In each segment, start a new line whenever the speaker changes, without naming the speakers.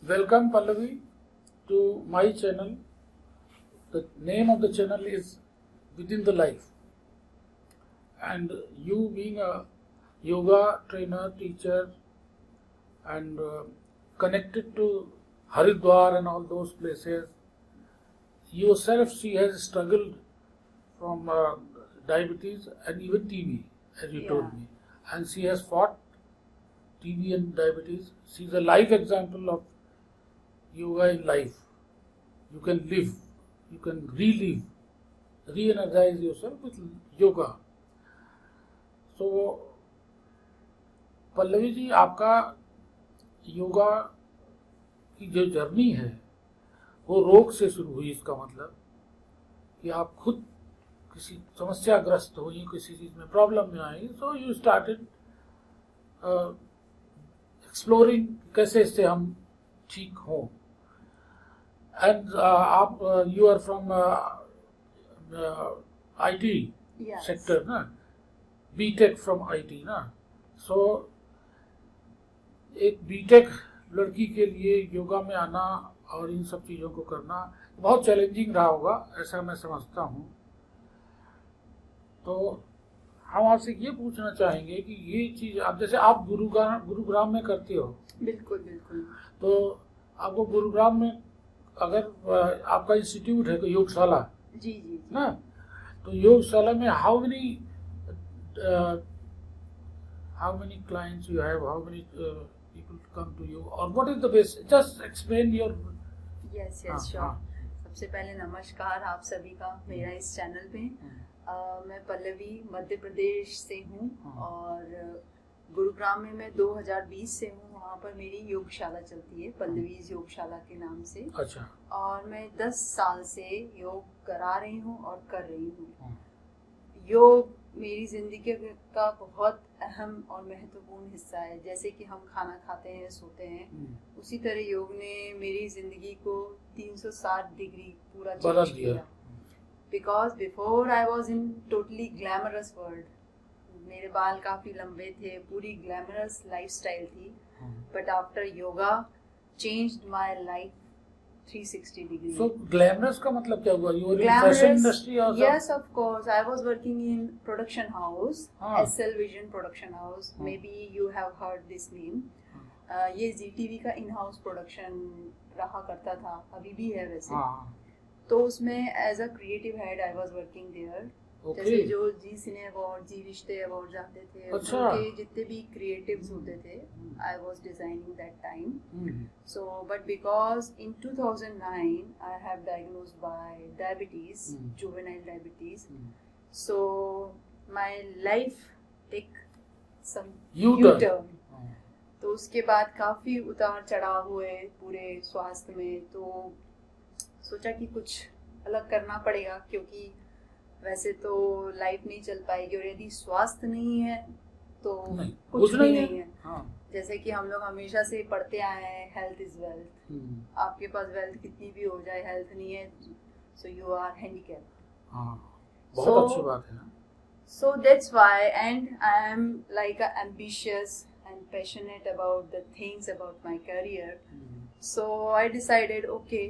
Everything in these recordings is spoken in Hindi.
Welcome Pallavi to my channel. The name of the channel is Within the Life, and you being a yoga trainer, teacher, and connected to Haridwar and all those places, yourself she has struggled from diabetes and even TB, as you told me, and she has fought TB and diabetes. She is a life example of yoga in life. You can live, you can relive, re-energize yourself with yoga. So, Pallavi ji, आपका योगा की जो जर्नी है वो रोग से शुरू हुई। इसका मतलब कि आप खुद किसी समस्याग्रस्त हुई, किसी चीज में प्रॉब्लम में आई, सो यू स्टार्टेड एक्सप्लोरिंग कैसे इससे हम ठीक हों। एंड आप you are from IT sector ना, बीटेक फ्रॉम आईटी ना, सो एक बीटेक लड़की के लिए योगा में आना और इन सब चीज़ों को करना बहुत चैलेंजिंग रहा होगा, ऐसा मैं समझता हूँ। तो हम आपसे ये पूछना चाहेंगे कि ये चीज़ आप जैसे आप गुरुग्राम में करते हो।
बिल्कुल बिल्कुल।
तो आपको गुरुग्राम में अगर आपका इंस्टीट्यूट है, योगशाला
जी जी
ना, तो योगशाला में how many clients you have, how many people come to you, or what is the base? Just explain your.
Yes sure. सबसे पहले नमस्कार आप सभी का मेरा इस चैनल पे। मैं पल्लवी मध्य प्रदेश से हूँ और गुरुग्राम में मैं 2020 से हूँ। वहाँ पर मेरी योगशाला चलती है, पल्लवीज योगशाला के नाम से।
अच्छा।
और मैं 10 साल से योग करा रही हूँ और कर रही हूँ। योग मेरी जिंदगी का बहुत अहम और महत्वपूर्ण हिस्सा है। जैसे कि हम खाना खाते हैं, सोते हैं, उसी तरह योग ने मेरी जिंदगी को 360 डिग्री पूरा चेंज किया। Because before I was in totally glamorous world. मेरे बाल काफी लंबे थे, पूरी ग्लैमरस लाइफस्टाइल थी। But after yoga changed my life 360 degrees.
So glamorous का मतलब क्या हुआ? You were in fashion industry or?
Yes, of course. I was working in production house, SL Vision Production House. Maybe you have heard this name. ये ZTV का in-house production रहा करता था, अभी भी है वैसे। तो उसमें as a creative head I was working there. जैसे जो जी सिने अवार्ड, जी रिश्ते अवार्ड जाते थे, उनके जितने भी क्रिएटिव्स होते थे, I was designing that time. So, but because in 2009 I have diagnosed by diabetes, juvenile diabetes. So my life take some U-turn. तो उसके बाद काफी उतार चढ़ाव हुए पूरे स्वास्थ्य में। तो सोचा कि कुछ अलग करना पड़ेगा, क्योंकि वैसे तो लाइफ नहीं चल पाएगी और यदि स्वास्थ्य नहीं है तो कुछ भी नहीं है। जैसे कि हम लोग हमेशा से पढ़ते आए हैं, हेल्थ इज वेल्थ। आपके पास वेल्थ कितनी भी हो जाए, हेल्थ नहीं है, सो यू आर हैंडीकैप।
बहुत अच्छी बात है।
So that's why, and I am like ambitious and passionate about the things about my career. So I decided, okay,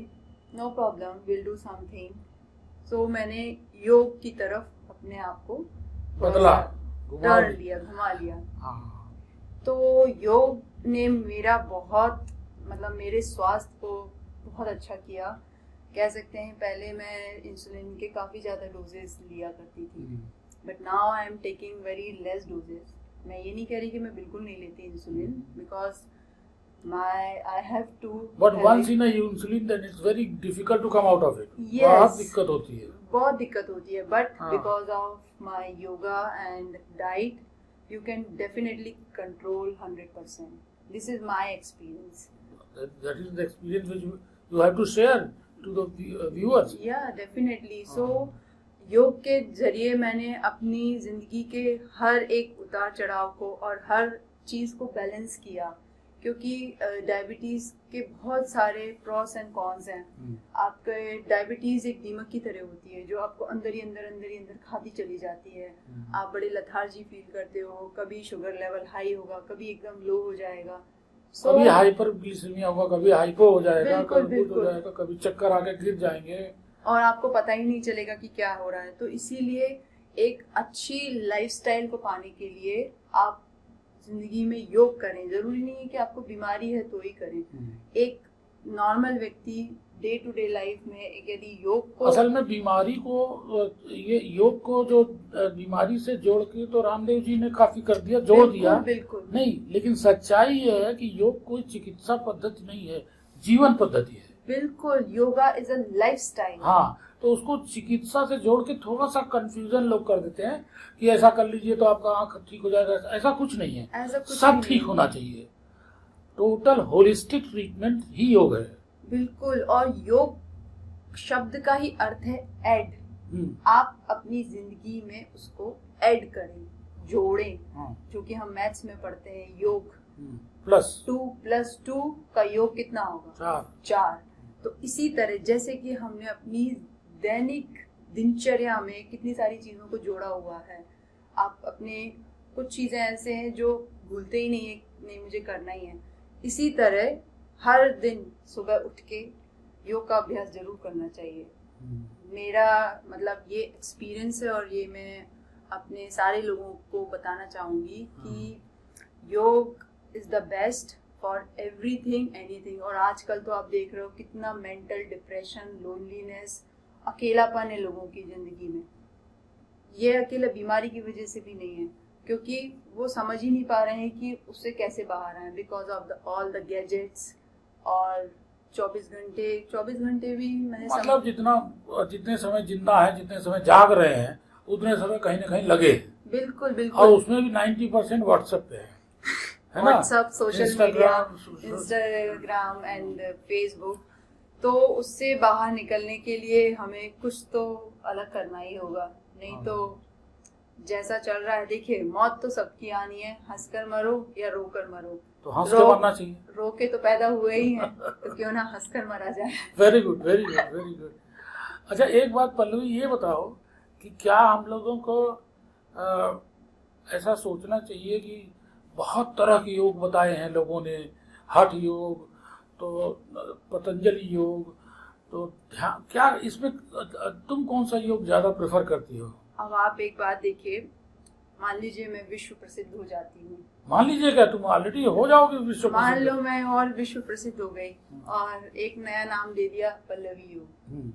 no problem, we'll do something. So मैंने योग की तरफ अपने आप को
बदला,
घुमा लिया। तो योग ने मेरा बहुत मतलब मेरे स्वास्थ्य को बहुत अच्छा किया, कह सकते हैं। पहले मैं इंसुलिन के काफ़ी ज़्यादा डोजेस लिया करती थी, but now I am taking very less doses. मैं ये नहीं कह रही कि मैं बिल्कुल नहीं लेती insulin, because I have to.
But once in a insulin, then it's very difficult to come out of it.
Yes.
बहुत दिक्कत होती है।
बहुत दिक्कत होती है, but because of my yoga and diet, you can definitely control 100%. This is my experience.
That is the experience which you have to share to the viewers.
Yeah, definitely. So योग के जरिए मैंने अपनी जिंदगी के हर एक उतार चढ़ाव को और हर चीज को बैलेंस किया, क्योंकि डायबिटीज के बहुत सारे प्रॉस एंड कॉन्स हैं। आपके डायबिटीज एक दीमक की तरह होती है जो आपको अंदर ही अंदर खाती चली जाती है। आप बड़े लथार्जी फील करते हो, कभी शुगर लेवल हाई होगा, कभी एकदम लो हो जाएगा,
कभी हाइपर ग्लिसेमिया होगा, कभी हाइपो हो जाएगा,
बिल्कुल,
कभी कुछ हो जाएगा, कभी चक्कर आके गिर जाएंगे
और आपको पता ही नहीं चलेगा कि क्या हो रहा है। तो इसीलिए एक अच्छी लाइफस्टाइल को पाने के लिए आप जिंदगी में योग करें। जरूरी नहीं है कि आपको बीमारी है तो ही करें। एक नॉर्मल व्यक्ति डे टू डे लाइफ में यदि योग को,
असल में बीमारी को, ये योग को जो बीमारी से जोड़ के तो रामदेव जी ने काफी कर दिया, जोड़ दिया,
बिल्कुल
नहीं, लेकिन सच्चाई ये है कि योग कोई चिकित्सा पद्धति नहीं है, जीवन पद्धति है।
बिल्कुल, योगा इज अ लाइफस्टाइल।
हाँ, तो उसको चिकित्सा से जोड़ के थोड़ा सा कंफ्यूजन लोग कर देते हैं कि ऐसा कर लीजिए तो आपका आंख ठीक हो जाएगा। ऐसा कुछ नहीं है, सब ठीक होना चाहिए। टोटल होलिस्टिक ट्रीटमेंट ही योग है।
बिल्कुल, और योग शब्द का ही अर्थ है ऐड। आप अपनी जिंदगी में उसको ऐड करें, जोड़ें। जो कि हम मैथ्स में पढ़ते हैं, योग
प्लस
2+2 का योग कितना होगा? 4। तो इसी तरह जैसे कि हमने अपनी दैनिक दिनचर्या में कितनी सारी चीजों को जोड़ा हुआ है। आप अपने कुछ चीजें ऐसे हैं जो भूलते ही नहीं है, नहीं मुझे करना ही है। इसी तरह हर दिन सुबह उठ के योग का अभ्यास जरूर करना चाहिए। मेरा मतलब ये एक्सपीरियंस है और ये मैं अपने सारे लोगों को बताना चाहूंगी कि योग is the best for everything anything. और आजकल तो आप देख रहे हो कितना मेंटल डिप्रेशन, लोनलीनेस, अकेलापन है लोगों की जिंदगी में। ये अकेला बीमारी की वजह से भी नहीं है, क्योंकि वो समझ ही नहीं पा रहे हैं कि उससे कैसे बाहर आए, because of all the gadgets. और 24 घंटे भी मैंने
मतलब जितने समय जिंदा है, जितने समय जाग रहे हैं, उतने समय कहीं ना कहीं लगे।
बिल्कुल
और उसमें भी 90% व्हाट्सएप पे है ना,
WhatsApp, social media, Instagram and Facebook. तो उससे बाहर निकलने के लिए हमें कुछ तो अलग करना ही होगा, नहीं तो जैसा चल रहा है, देखिए मौत तो सबकी आनी है, हंसकर मरो या रोकर मरो।
तो हंस के मरना चाहिए।
रो के तो पैदा हुए ही हैं, तो क्यों ना हंसकर मरा जाए।
Very good, very good, very good. अच्छा, एक बात पल्लवी ये बताओ कि क्या हम लोगों को ऐसा सोचना चाहिए कि बहुत तरह के योग बताए हैं लोगों ने, हठ योग, तो पतंजलि योग, तो ध्यान, क्या इसमें तुम कौन सा योग ज्यादा प्रेफर करती हो?
अब आप एक बात देखिए, मान लीजिए मैं विश्व प्रसिद्ध हो जाती हूँ।
मान लीजिए, क्या तुम ऑलरेडी हो जाओगे विश्व प्रसिद्ध?
मान लो मैं और विश्व प्रसिद्ध हो गई और एक नया नाम दे दिया पल्लवी योग।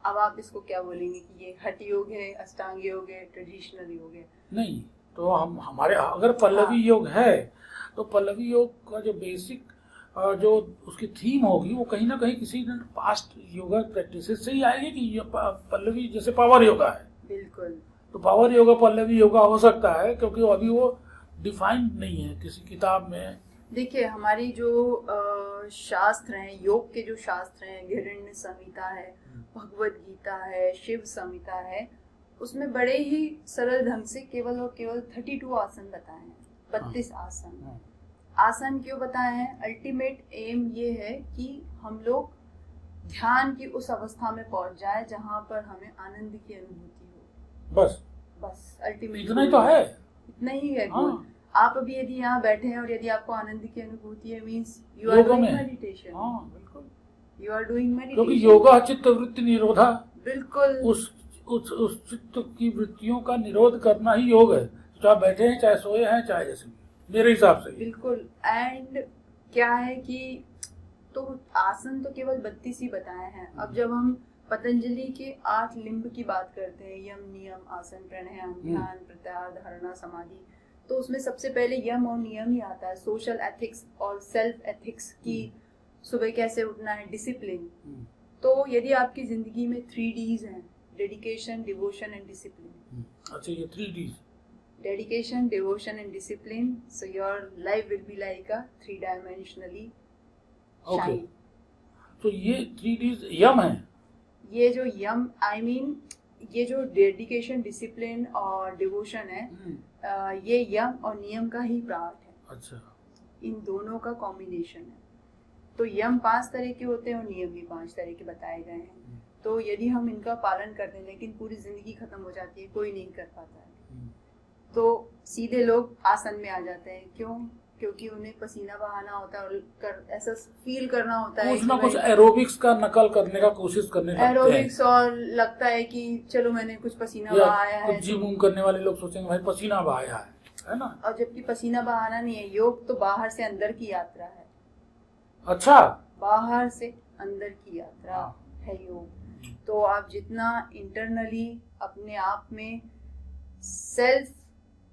अब आप इसको क्या बोलेंगे कि ये हठ योग है, अष्टांग योग है, ट्रेडिशनल योग है?
नहीं, तो हमारे अगर पल्लवी योग है तो पल्लवी योग का जो बेसिक जो उसकी थीम होगी वो कहीं ना कहीं किसी पास्ट योगा प्रैक्टिसेस से ही आएगी कि ये पल्लवी जैसे पावर योगा है।
बिल्कुल,
तो पावर योगा पल्लवी योगा हो सकता है, क्योंकि अभी वो डिफाइंड नहीं है किसी किताब में।
देखिए हमारी जो शास्त्र हैं, योग के जो शास्त्र हैं, हिरण्य संहिता है, भगवत गीता है, शिव संहिता है, उसमें बड़े ही सरल ढंग से केवल और केवल 32 आसन बताए हैं, 32 आसन। आसन क्यों बताए हैं? अल्टीमेट एम ये है कि हम लोग ध्यान की उस अवस्था में पहुंच जाए जहां पर हमें आनंद की अनुभूति हो। बस अल्टीमेट
इतना ही तो है,
इतना ही है। आप अभी यदि यहाँ बैठे हैं और यदि आपको आनंद की अनुभूति है, means you are doing meditation.
बिल्कुल,
यू आर डूइंग मेडिटेशन,
क्योंकि योगा चित्त वृत्ति निरोधा।
बिल्कुल,
उस चित्त की वृत्तियों का निरोध करना ही योग है, चाहे बैठे हैं, चाहे सोए हैं, चाहे जैसे, मेरे हिसाब से।
बिल्कुल। एंड क्या है कि तो आसन तो केवल 32 ही बताए हैं। अब जब हम पतंजलि के 8 लिंब की बात करते हैं, यम, नियम, आसन, प्राणायाम, ध्यान, प्रत्याहार, धारणा, समाधि, तो उसमें सबसे पहले यम और नियम ही आता है। सोशल एथिक्स और सेल्फ एथिक्स की, सुबह कैसे उठना है, डिसिप्लिन। तो यदि आपकी जिंदगी में 3 Ds हैं, डेडिकेशन, डिवोशन एंड डिसिप्लिन।
अच्छा, ये 3 Ds,
dedication, devotion and discipline, so your life will be like a 3-dimensionally shine.
तो ये 3 Ds यम है।
ये जो यम, I mean ये जो डेडिकेशन, डिसिप्लिन और डिवोशन है, ये यम और नियम का ही पार्ट है।
अच्छा,
इन दोनों का कॉम्बिनेशन है। तो यम 5 तरह के होते हैं और नियम भी 5 तरह के बताए गए हैं। तो यदि हम इनका पालन करते हैं लेकिन पूरी जिंदगी खत्म हो जाती है, कोई नहीं कर पाता है, तो सीधे लोग आसन में आ जाते हैं। क्यों? क्योंकि उन्हें पसीना बहाना होता है और ऐसा फील करना होता है
कुछ ना कुछ एरोबिक्स का नकल करने का कोशिश करने लगते हैं।
एरोबिक्स, और लगता है कि चलो मैंने कुछ पसीना बहाया है।
कुछ जिम करने वाले लोग सोचेंगे भाई पसीना बहाया है ना। और
जबकि पसीना बहाना नहीं है, योग तो बाहर से अंदर की यात्रा है।
अच्छा,
बाहर से अंदर की यात्रा है योग। तो आप जितना इंटरनली अपने आप में सेल्फ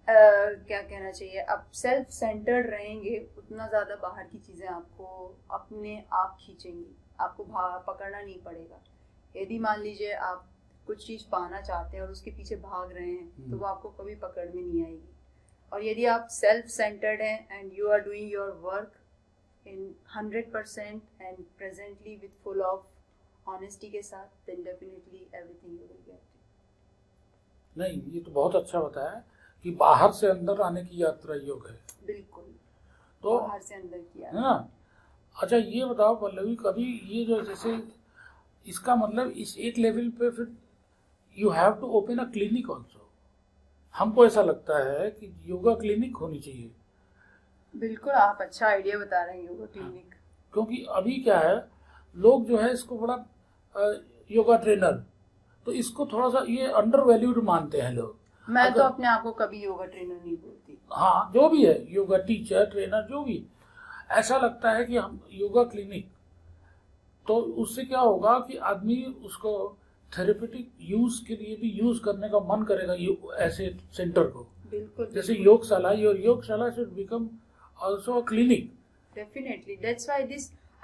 क्या कहना चाहिए, आप सेल्फ सेंटर्ड रहेंगे, उतना ज्यादा बाहर की चीजें आपको अपने आप खींचेंगी, आपको पकड़ना नहीं पड़ेगा। यदि मान लीजिए आप कुछ चीज पाना चाहते हैं और उसके पीछे भाग रहे हैं, तो वो आपको कभी पकड़ में नहीं आएगी। और यदि आप सेल्फ सेंटर्ड हैं and you are doing your work in 100% and presently with full of honesty के साथ, then definitely everything you will get.
नहीं, ये तो बहुत अच्छा बताया कि बाहर से अंदर आने की यात्रा योग है।
बिल्कुल,
तो
बाहर से अंदर की यात्रा,
है ना। अच्छा ये बताओ पल्लवी, कभी ये जो जैसे इसका मतलब इस एक लेवल पे फिर you have to open a clinic also. हमको ऐसा लगता है कि योगा क्लिनिक होनी चाहिए।
बिल्कुल, आप अच्छा आइडिया बता रहे हैं, योगा क्लिनिक।
क्योंकि अभी क्या है, लोग जो है इसको बड़ा योगा ट्रेनर, तो इसको थोड़ा सा ये अंडर वैल्यूड मानते हैं लोग।
मैं तो अपने आप को कभी योगा ट्रेनर नहीं बोलती।
हाँ, जो भी है, योगा टीचर, ट्रेनर, जो भी, ऐसा लगता है कि हम योगा क्लिनिक, तो उससे क्या होगा कि आदमी उसको थेरेपेटिक यूज के लिए भी यूज करने का मन करेगा ऐसे सेंटर को।
बिल्कुल,
जैसे योगशाला, योर योगशाला should become also a clinic.
Definitely, that's why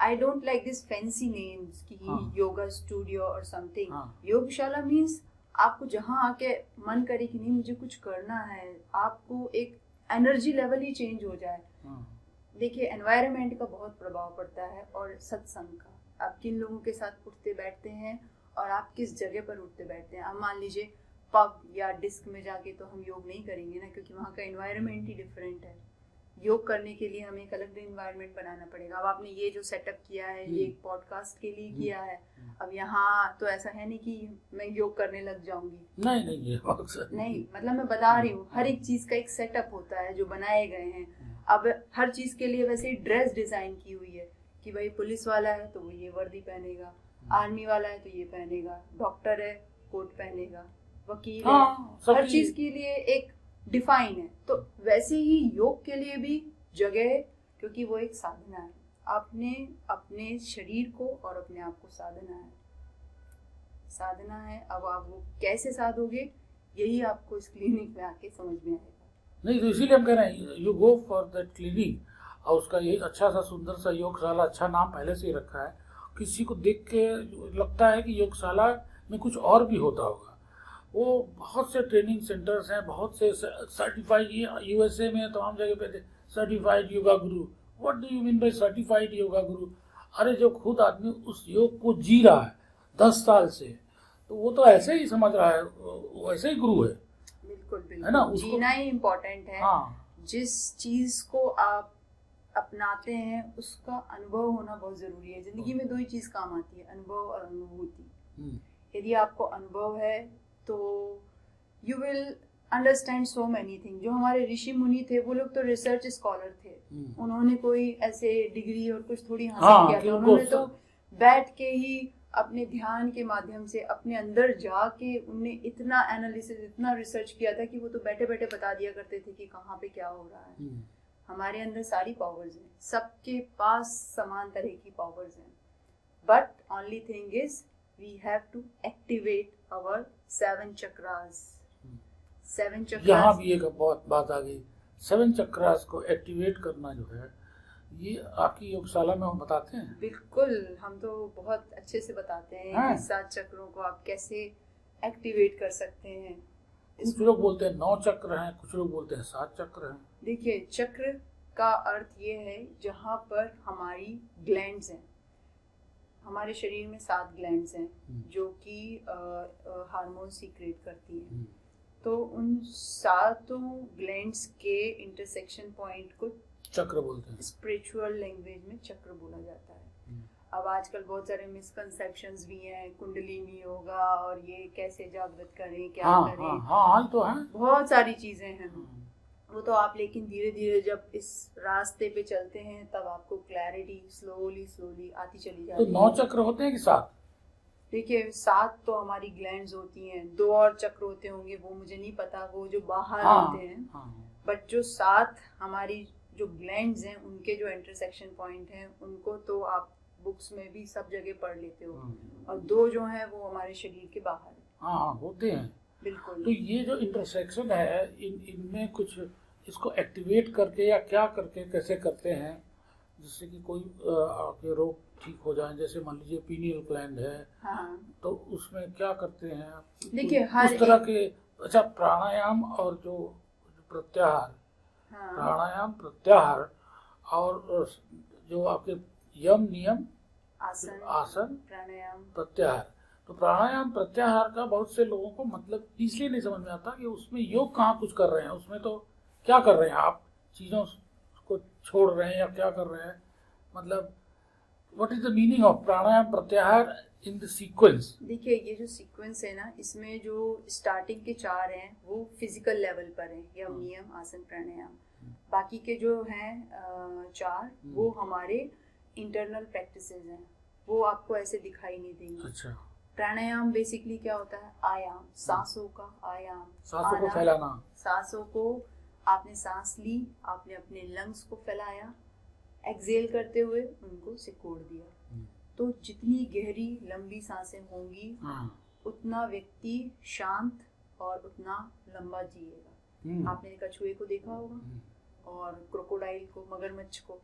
I don't like this fancy names कि yoga studio or something. योगशाला means आपको जहाँ आके मन करे कि नहीं मुझे कुछ करना है, आपको एक एनर्जी लेवल ही चेंज हो जाए। देखिए, एनवायरनमेंट का बहुत प्रभाव पड़ता है और सत्संग का। आप किन लोगों के साथ उठते बैठते हैं और आप किस जगह पर उठते बैठते हैं। आप मान लीजिए पब या डिस्क में जाके तो हम योग नहीं करेंगे ना, क्योंकि वहाँ का एनवायरनमेंट ही डिफरेंट है। योग करने के लिए हमें एक अलग एनवायरनमेंट बनाना पड़ेगा। अब आपने ये जो सेटअप किया है, ये एक पॉडकास्ट के लिए किया है। अब यहाँ तो ऐसा है नहीं कि मैं योग करने लग जाऊंगी।
नहीं, ये
नहीं, मतलब मैं बता रही हूँ, हर एक चीज का एक सेटअप होता है जो बनाए गए हैं। अब हर चीज के लिए वैसे ड्रेस डिजाइन की हुई है कि भाई पुलिस वाला है तो वो ये वर्दी पहनेगा, आर्मी वाला है तो ये पहनेगा, डॉक्टर है कोट पहनेगा, वकील है, हर चीज के लिए एक डिफाइन है। तो वैसे ही योग के लिए भी जगह है, क्योंकि वो एक साधना है। आपने अपने शरीर को और अपने आप को साधना है। अब आप वो कैसे साधोगे, यही आपको इस क्लिनिक में आके समझ में आएगा।
नहीं, तो इसीलिए हम कह रहे हैं you go for that clinic, और उसका ये अच्छा सा सुंदर सा योगशाला, अच्छा नाम पहले से ही रखा है। किसी को देख के लगता है कि योगशाला में कुछ और भी होता होगा। वो बहुत से ट्रेनिंग सेंटर्स हैं, बहुत से सर्टिफाइड, यूएसए में तमाम जगह पे certified yoga Guru. What do you mean by certified yoga गुरु? अरे जो खुद आदमी उस योग को जी रहा है 10 साल से, तो वो तो ऐसे ही समझ रहा है, वैसे ही गुरु है।
बिल्कुल,
है ना,
जीना ही इम्पोर्टेंट है। जिस चीज को आप अपनाते हैं उसका अनुभव होना बहुत जरूरी है। जिंदगी में 2 ही चीज काम आती है, अनुभव और अनुभूति। यदि आपको अनुभव है तो you will understand so many thing. जो हमारे ऋषि मुनि थे, वो लोग तो रिसर्च स्कॉलर थे, उन्होंने कोई ऐसे डिग्री और कुछ थोड़ी हासिल किया था। उन्होंने तो बैठ के ही अपने ध्यान के माध्यम से अपने अंदर जाके उनने इतना एनालिसिस, इतना रिसर्च किया था कि वो तो बैठे बैठे बता दिया करते थे कि कहाँ पे क्या हो रहा है। हमारे अंदर सारी पावर्स हैं, सबके पास समान तरह की पावर्स हैं, but only thing is we have to activate our 7 chakras. 7 chakras,
यहाँ भी एक बहुत बात आ गई। 7 चक्रास को एक्टिवेट करना जो है, ये आपकी योगशाला में हम बताते हैं।
बिल्कुल, हम तो बहुत अच्छे से बताते हैं कि 7 चक्रों को आप कैसे एक्टिवेट कर सकते हैं।
कुछ लोग बोलते हैं 9 चक्र हैं, कुछ लोग बोलते हैं 7 चक्र हैं।
देखिए, चक्र का अर्थ ये है जहाँ पर हमारी ग्लैंड्स हैं। हमारे शरीर में 7 ग्लैंड्स हैं जो कि हार्मोन सीक्रेट करती हैं। तो उन 7 ग्लैंड्स के इंटरसेक्शन पॉइंट को
चक्र बोलते हैं।
स्पिरिचुअल लैंग्वेज में चक्र बोला जाता है। अब आजकल बहुत सारे मिसकंसेप्शंस भी हैं, कुंडलिनी योगा और ये कैसे जागृत करें, क्या
हाँ
करें,
हाँ हाँ, तो है।
बहुत सारी चीजें हैं। वो तो आप लेकिन धीरे धीरे जब इस रास्ते पे चलते हैं तब आपको क्लैरिटी स्लोली आती चली
तो
जाती
9
है।
चक्र होते हैं कि 7?
देखिए 7 तो हमारी ग्लैंड्स होती हैं, 2 और चक्र होते होंगे वो मुझे नहीं पता, वो जो बाहर
हाँ
होते हैं।
हाँ,
बट जो 7 हमारी जो ग्लैंड्स हैं उनके जो इंटरसेक्शन पॉइंट हैं उनको तो आप बुक्स में भी सब जगह पढ़ लेते हो, और 2 जो हैं वो हमारे शरीर के बाहर है।
हाँ हाँ होते हैं।
बिल्कुल।
तो ये जो इंटरसेक्शन है इनमें कुछ इसको एक्टिवेट करके या क्या करके कैसे करते हैं जिससे कि कोई आपके रोग ठीक हो जाए? जैसे मान लीजिए पीनियल ग्लैंड है,
हाँ
तो उसमें क्या करते हैं?
देखिए हर
उस तरह के, अच्छा, प्राणायाम और जो प्रत्याहार,
हाँ
प्राणायाम प्रत्याहार और जो आपके यम नियम आसन
प्राणायाम
प्रत्याहार, तो प्राणायाम प्रत्याहार का बहुत से लोगों को मतलब इसलिए नहीं समझ में आता कि उसमें योग कहाँ कुछ कर रहे हैं, उसमें तो क्या कर रहे हैं आप, चीज़ों को छोड़ रहे हैं या क्या कर रहे हैं? मतलब what is the meaning of pranayama pratyahara in the sequence?
देखिए ये जो सीक्वेंस है ना, इसमें जो स्टार्टिंग के 4 हैं वो फिजिकल लेवल पर हैं, यम नियम आसन प्राणायाम। बाकी के जो हैं 4 वो हमारे इंटरनल प्रैक्टिसेस हैं, वो आपको ऐसे दिखाई नहीं देंगे।
अच्छा।
प्राणायाम बेसिकली क्या होता है? आयाम, सांसों का आयाम,
सांसों को फैलाना।
सांसों को आपने सांस ली, आपने अपने लंग्स को फैलाया, एक्सेल करते हुए उनको सिकोड़ दिया। तो जितनी गहरी लंबी सांसें होंगी उतना व्यक्ति शांत और उतना लंबा जिएगा। आपने कछुए को देखा होगा और क्रोकोडाइल को, मगरमच्छ को,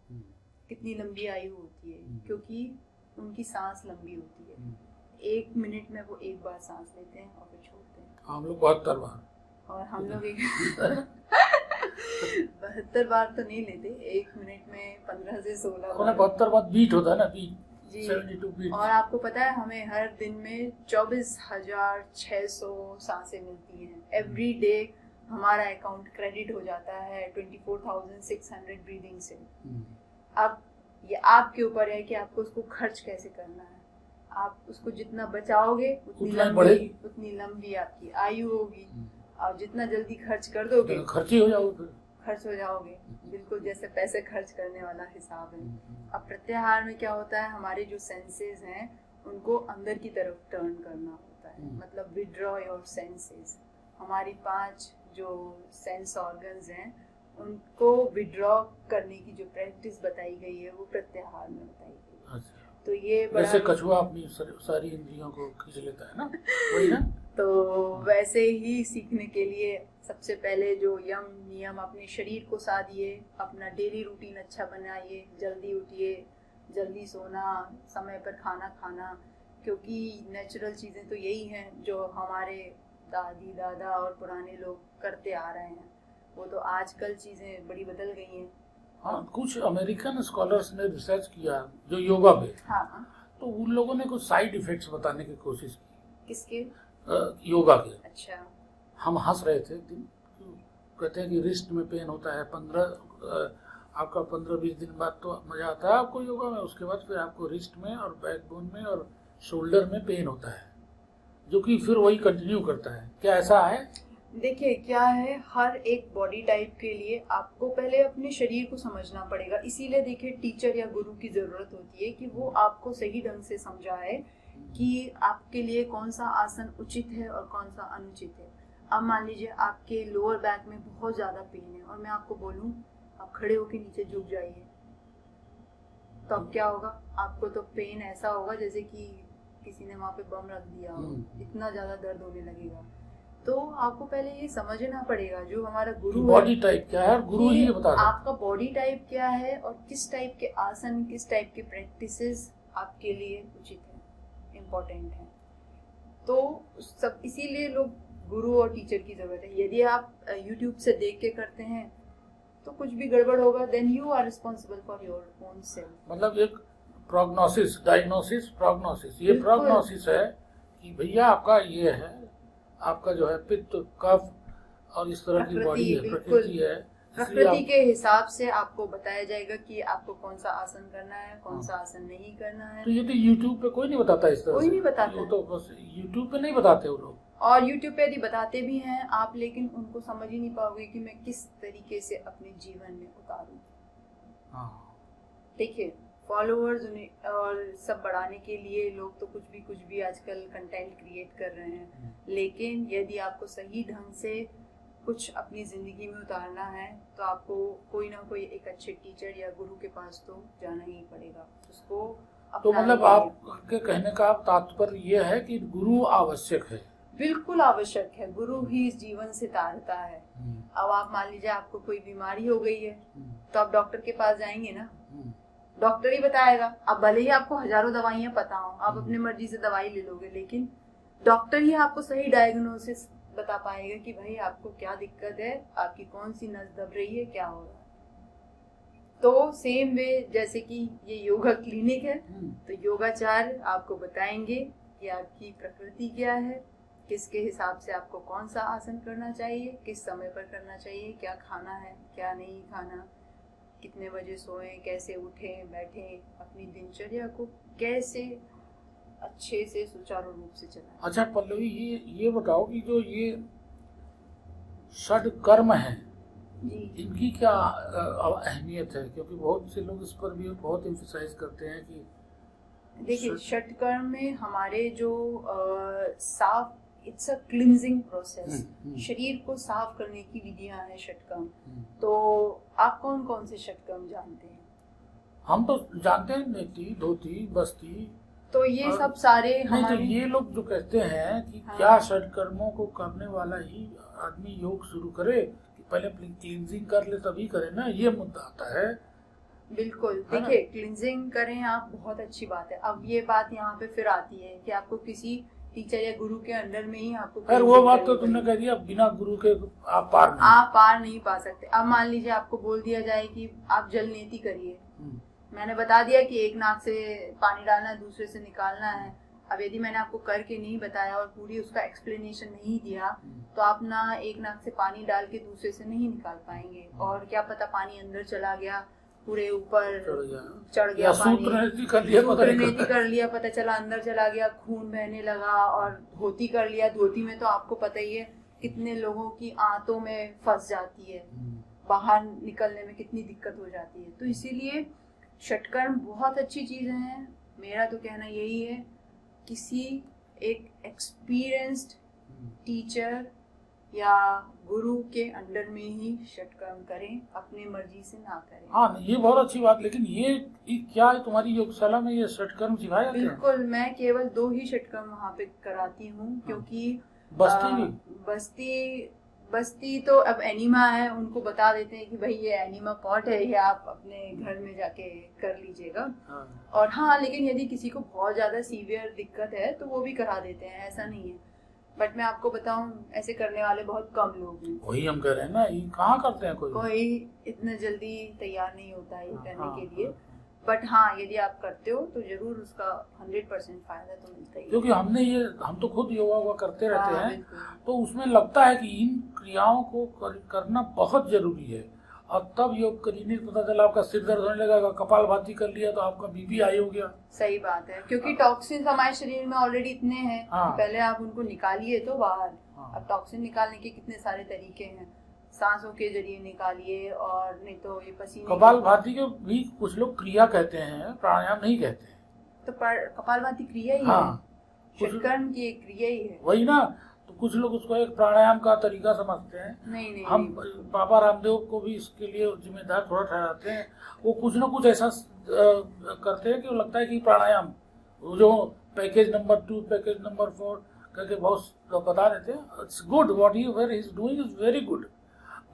कितनी लंबी आयु होती है क्योंकि उनकी सांस लंबी होती है। 1 मिनट में वो 1 बार सांस लेते हैं और फिर छोड़ते हैं।
हम लोग 72 बार,
और हम लोग 72 बार तो नहीं लेते, 1 मिनट में 15 से 16 बार।
72 बार बीट होता है ना, बीट
जी।
72 बीट।
और आपको पता है हमें हर दिन में 24,600 सांसें मिलती हैं। एवरी डे हमारा अकाउंट क्रेडिट हो जाता है 24,600 ब्रीदिंग से। अब ये आपके ऊपर है कि आपको उसको खर्च कैसे करना है। आप उसको जितना बचाओगे उतनी लंबी आपकी आयु होगी, और जितना जल्दी खर्च कर दोगे
खर्च हो जाओगे।
बिल्कुल जैसे पैसे खर्च करने वाला हिसाब है। अब प्रत्याहार में क्या होता है, हमारे जो सेंसेस हैं उनको अंदर की तरफ टर्न करना होता है, मतलब विड्रॉ योर सेंसेस। हमारी 5 जो सेंस ऑर्गन्स हैं उनको विड्रॉ करने की जो प्रैक्टिस बताई गई है वो प्रत्याहार में बताई गई है।
अच्छा।
तो ये
वैसे कछुआ अपनी सारी इंद्रियों को खींच लेता है ना, वही ना?
तो वैसे ही सीखने के लिए सबसे पहले जो यम नियम, अपने शरीर को साधिए, अपना डेली रूटीन अच्छा बनाइए, जल्दी उठिए, जल्दी सोना, समय पर खाना खाना, क्योंकि नेचुरल चीज़ें तो यही हैं जो हमारे दादी दादा और पुराने लोग करते आ रहे हैं। वो तो आजकल चीज़ें बड़ी बदल गई हैं।
हाँ, कुछ अमेरिकन स्कॉलर्स ने रिसर्च किया जो योगा पे।
हाँ,
तो उन लोगों ने कुछ साइड इफेक्ट्स बताने की कोशिश की।
किसके?
योगा के।
अच्छा।
हम हंस रहे थे, कहते हैं कि रिस्ट में पेन होता है, 15-20 दिन बाद तो मजा आता है आपको योगा में, उसके बाद फिर आपको रिस्ट में और बैकबोन में और शोल्डर में पेन होता है, जो कि फिर वही कंटिन्यू करता है। क्या ऐसा है?
देखिए क्या है, हर एक बॉडी टाइप के लिए आपको पहले अपने शरीर को समझना पड़ेगा। इसीलिए देखिए टीचर या गुरु की ज़रूरत होती है कि वो आपको सही ढंग से समझाए कि आपके लिए कौन सा आसन उचित है और कौन सा अनुचित है। अब मान लीजिए आपके लोअर बैक में बहुत ज़्यादा पेन है और मैं आपको बोलूँ आप खड़े होकर नीचे झुक जाइए, तो अब क्या होगा? आपको तो पेन ऐसा होगा जैसे कि किसी ने वहाँ पे बम रख दिया हो, इतना ज़्यादा दर्द होने लगेगा। तो आपको पहले ये समझना पड़ेगा जो हमारा गुरु
बॉडी टाइप क्या है, गुरु ही बता रहा है
आपका बॉडी टाइप क्या है और किस टाइप के आसन, किस टाइप के प्रैक्टिसेस आपके लिए उचित है, इम्पोर्टेंट है। तो सब इसीलिए लोग गुरु और टीचर की जरूरत है। यदि आप YouTube से देख के करते हैं तो कुछ भी गड़बड़ होगा, then you are responsible for your own self.
मतलब एक प्रोग्नोसिस, डायग्नोसिस, प्रोग्नोसिस, ये प्रोग्नोसिस है कि भैया आपका ये है, आपका जो है पित्त, कफ और इस तरह की बॉडी है, प्रकृति है,
प्रकृति के हिसाब से आपको बताया जाएगा कि आपको कौन सा आसन करना है, कौन सा आसन नहीं करना है।
तो ये तो यूट्यूब पे कोई नहीं बताता इस तरह
कोई
से।
नहीं बताता।
वो तो बस यूट्यूब पे नहीं बताते वो लोग।
और यूट्यूब पे यदि बताते भी हैं आप, लेकिन उनको समझ ही नहीं पाओगे कि मैं किस तरीके से अपने जीवन में उतारूं।
हाँ।
देखिए, फॉलोअर्स और सब बढ़ाने के लिए लोग तो कुछ भी आजकल कंटेंट क्रिएट कर रहे हैं, लेकिन यदि आपको सही ढंग से कुछ अपनी जिंदगी में उतारना है तो आपको कोई ना कोई एक अच्छे टीचर या गुरु के पास तो जाना ही पड़ेगा, उसको
तो
अपनाने
मतलब
के लिए।
आपके कहने का तात्पर्य ये है कि गुरु आवश्यक है।
बिल्कुल आवश्यक है, गुरु ही इस जीवन से तारता है। अब आप मान लीजिए आपको कोई बीमारी हो गई है तो आप डॉक्टर के पास जाएंगे ना, डॉक्टर ही बताएगा। अब भले ही आपको हजारों दवाइयां पता हो, आप अपनी मर्जी से दवाई ले लोगे, लेकिन डॉक्टर ही आपको सही डायग्नोसिस बता पाएगा कि भाई आपको क्या दिक्कत है, आपकी कौन सी नस दब रही है, क्या हो रहा है। तो सेम वे जैसे कि ये योगा क्लिनिक है, तो योगाचार्य आपको बताएंगे कि आपकी प्रकृति क्या है, किसके हिसाब से आपको कौन सा आसन करना चाहिए, किस समय पर करना चाहिए, क्या खाना है, क्या नहीं खाना, कितने बजे सोएं, कैसे उठें बैठें, अपनी दिनचर्या को कैसे अच्छे से सुचारू रूप से चलाएं।
अच्छा पल्लवी, ये बताओ कि जो ये षड कर्म है
जी,
इनकी क्या अहमियत है? क्योंकि बहुत से लोग इस पर भी बहुत एम्फसाइज करते हैं कि
देखिए षटकर्म में हमारे जो साफ, इट्स अ क्लिंजिंग प्रोसेस, शरीर को साफ करने की विधियां हैं षटकर्म। तो आप कौन कौन से षटकर्म जानते हैं?
हम तो जानते हैं नेति, धोती, बस्ती।
तो ये सब सारे
नहीं, तो
हमारे
ये लोग जो कहते हैं कि
हाँ।
क्या षटकर्मों को करने वाला ही आदमी योग शुरू करे, कि पहले अपनी क्लींजिंग कर ले तभी करे ना, ये मुद्दा आता है।
बिल्कुल।
है ना?
देखिए, क्लिंजिंग करें आप, बहुत अच्छी बात है। अब ये बात यहाँ पे फिर आती है कि आपको किसी टीचर या गुरु के अंडर में ही आपको
खैर वो
cleansing
बात
करनी
तो तुमने
पड़ेगी।
कह दिया, बिना गुरु के आप पार नहीं।
आप पार नहीं पा सकते। अब मान लीजिए आपको बोल दिया जाए कि आप जल नीति करिए, मैंने बता दिया कि एक नाक से पानी डालना है, दूसरे से निकालना है। अब यदि मैंने आपको करके नहीं बताया और पूरी उसका एक्सप्लेनेशन नहीं दिया, तो आप ना एक नाक से पानी डाल के दूसरे से नहीं निकाल पाएंगे, और क्या पता पानी अंदर चला गया, पूरे ऊपर चढ़ गया पानी,
सूत्रनीति कर लिया,
सूत्रनीति कर लिया, पता चला अंदर चला गया, खून बहने लगा। और धोती कर लिया, धोती में तो आपको पता ही है कितने लोगों की आंतों में फंस जाती है, बाहर निकलने में कितनी दिक्कत हो जाती है। तो इसीलिए षटकर्म बहुत अच्छी चीजें हैं। मेरा तो कहना यही है, किसी एक एक्सपीरियंस्ड टीचर या गुरु के अंडर में ही षटकर्म करें, अपनी मर्जी से ना करें।
हाँ, ये बहुत अच्छी बात। लेकिन ये क्या है, तुम्हारी योगशाला में ये षटकर्म सिखाए जाते हैं?
बिल्कुल, मैं केवल 2 ही षटकर्म वहाँ पे कराती हूँ, क्योंकि
बस्ती भी?
बस्ती तो अब एनिमा है, उनको बता देते हैं कि भाई ये एनिमा पॉट है, ये आप अपने घर में जाके कर लीजिएगा। और हाँ, लेकिन यदि किसी को बहुत ज्यादा सीवियर दिक्कत है तो वो भी करा देते हैं, ऐसा नहीं है। बट मैं आपको बताऊं, ऐसे करने वाले बहुत कम लोग हैं।
वही हम कह रहे हैं ना, ये कहाँ करते हैं
कोई इतना जल्दी तैयार नहीं होता है ये करने
हाँ,
के लिए। बट हाँ, यदि आप करते हो तो जरूर उसका 100% फायदा तो मिलता ही है।
क्योंकि हम तो खुद योगा करते रहते
हाँ,
हैं,
बिल्कुल।
तो उसमें लगता है कि इन क्रियाओं को करना बहुत जरूरी है। और तब योग करने पता चला आपका सिर दर्द होने लगा, कपालभाति कर लिया तो आपका बीपी हाई हो गया।
सही बात है, क्योंकि टॉक्सिन हमारे शरीर में ऑलरेडी इतने हैं।
हाँ।
पहले आप उनको निकालिए तो बाहर।
हाँ।
अब टॉक्सिन निकालने के कितने सारे तरीके हैं, सांसों के जरिए निकालिए, और नहीं तो ये पसीने।
कपालभाति के भी कुछ लोग क्रिया कहते हैं, प्राणायाम नहीं कहते हैं।
तो कपालभाति क्रिया ही
हाँ,
है, षटकर्म की एक क्रिया ही है।
वही ना, तो कुछ लोग उसको एक प्राणायाम का तरीका समझते हैं।
नहीं,
हम बाबा रामदेव को भी इसके लिए जिम्मेदार थोड़ा ठहराते हैं। वो कुछ ना कुछ ऐसा करते हैं कि वो लगता है कि प्राणायाम, वो जो पैकेज नंबर 2, पैकेज नंबर 4 करके बहुत बता देते हैं। It's good, what he is doing is very good.